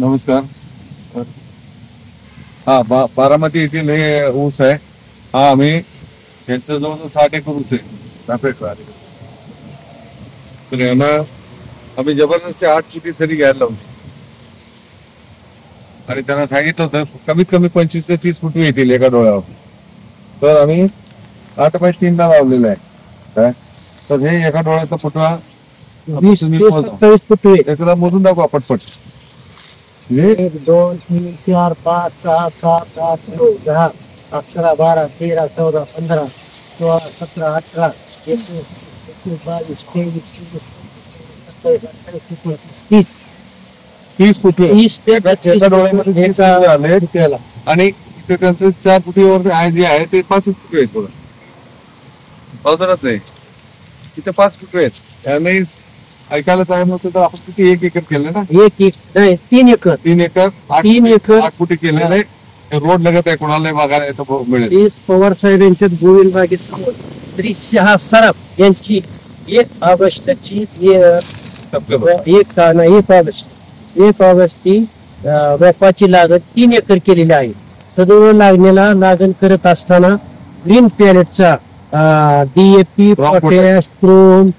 नमस्कार. हा बारामती येथील हे ऊस आहे. हा आम्ही यांचं जवळजवळ 60 एकर ऊस आहे. रापेरचा. तर यांना आम्ही जबरदस्ती 8 फुटी सरी घ्यायला लावली आणि त्यांना सांगितलं होतं कमीत कमी 25 ते 30 फुट येतील एका डोळ्यावर. तर आम्ही 8 बाय 3 ला लावलेलं आहे. काय तर हे एका डोळ्याचा फुटवा 27 फुट एकदा मोजून दाखवा पटपट. 1 2 3 4 5 6 7 8 9 10 11 12 13 14 15 16 17 18 19 22 23 27 30 फुट 30 ते एका डोळ्यामध्ये 30 आले त्याला आणि इथे त्यांचं 4 फुटीवर जे आहे ते 5 फुट आहे. थोडं अवजडच आहे. इथे 5 फुट आहेत. त्याने ऐकायला तयार नव्हतं तर आपण किती 1 एकर केलं ना. 1 नाही 3 एकर 3 एकर 3 एकर 8 फुटी केलेले. रोड लगत आहे, कोणाला बघायला येतं मिळेल. तेच पवार साहेब यांच्यात गोविंद बागे समोर श्री चहा सराफ यांची 1 ऑगस्टची 1 ऑगस्ट ती रोपाची लागण 3 एकर केलेली आहे. सदर लागणीला लागण करत असताना ग्रीन पॅलेटचा DAP, पोटॅश, क्रोम,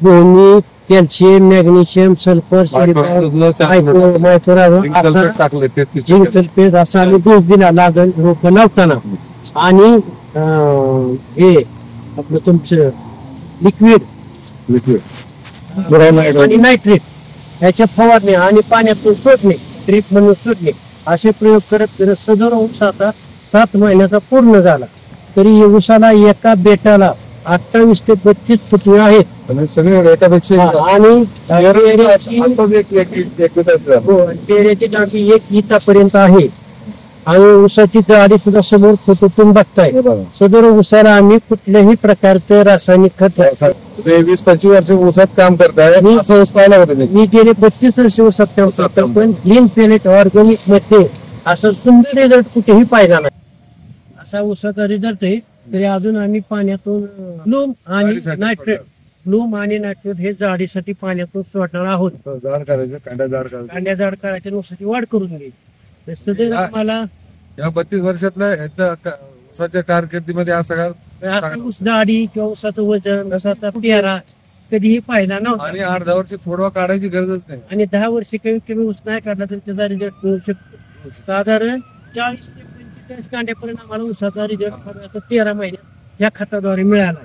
भूमी, calcium, magnesium, sulphur, zinc sulphate असा आम्ही डोस दिला लागण रोप लावताना. आणि हे आपलं तुमचं लिक्विड आणि नायट्रेट याच्या फवारणी आणि पाण्यातून सोडणे, ट्रीप म्हणून सोडणे असे प्रयोग करत करत सदर ऊस आता 7 महिन्याचा पूर्ण झाला. तरी ऊसाला एका बेटाला 28 ते 32 फुटवे आहेत आणि सगळे रेटापेक्षा आणि पेऱ्याची टाकी 1 इतापर्यंत आहे. आणि ऊसाची जाडी सुद्धा समोर फोटोतून बघताय. सदर ऊसाला आम्ही कुठल्याही प्रकारचं रासायनिक खत 20-25 वर्ष ऊसात काम करताय असं ऊस पाहिला होतं मी गेले 32 वर्ष ऊसात काम करतो. पण ग्रीन पॅलेट ऑर्गॅनिक मध्ये असं सुंदर रिझल्ट कुठेही पाहिला नाही. असा ऊसाचा रिझल्ट आहे. तरी अजून आम्ही पाण्यातून लूम आणि नायट्रेट हे जाडीसाठी पाण्यातून सोडणार आहोत. जाड करायचं, कांड्या जाड करायच्या ऊसाची वाढ करून घ्यायची. सदैव मला या 32 वर्षातल्या ह्याच्या ऊसाच्या कारकिर्दीमध्ये हा सगळा ऊस जाडी किंवा ऊसाचं वजन ऊसाचा पेरा कधीही पाहिला नव्हता. आणि 8-10 वर्ष फोडवा काढायची गरजच नाही. आणि 10 वर्ष कमीत कमी ऊस नाही काढला तर त्याचा रिझल्ट मिळू शकतो. साधारण 40 ते 45 कांड्यापर्यंत आम्हाला ऊसाचा रिझल्ट 13 महिन्यात या खताद्वारे मिळाला.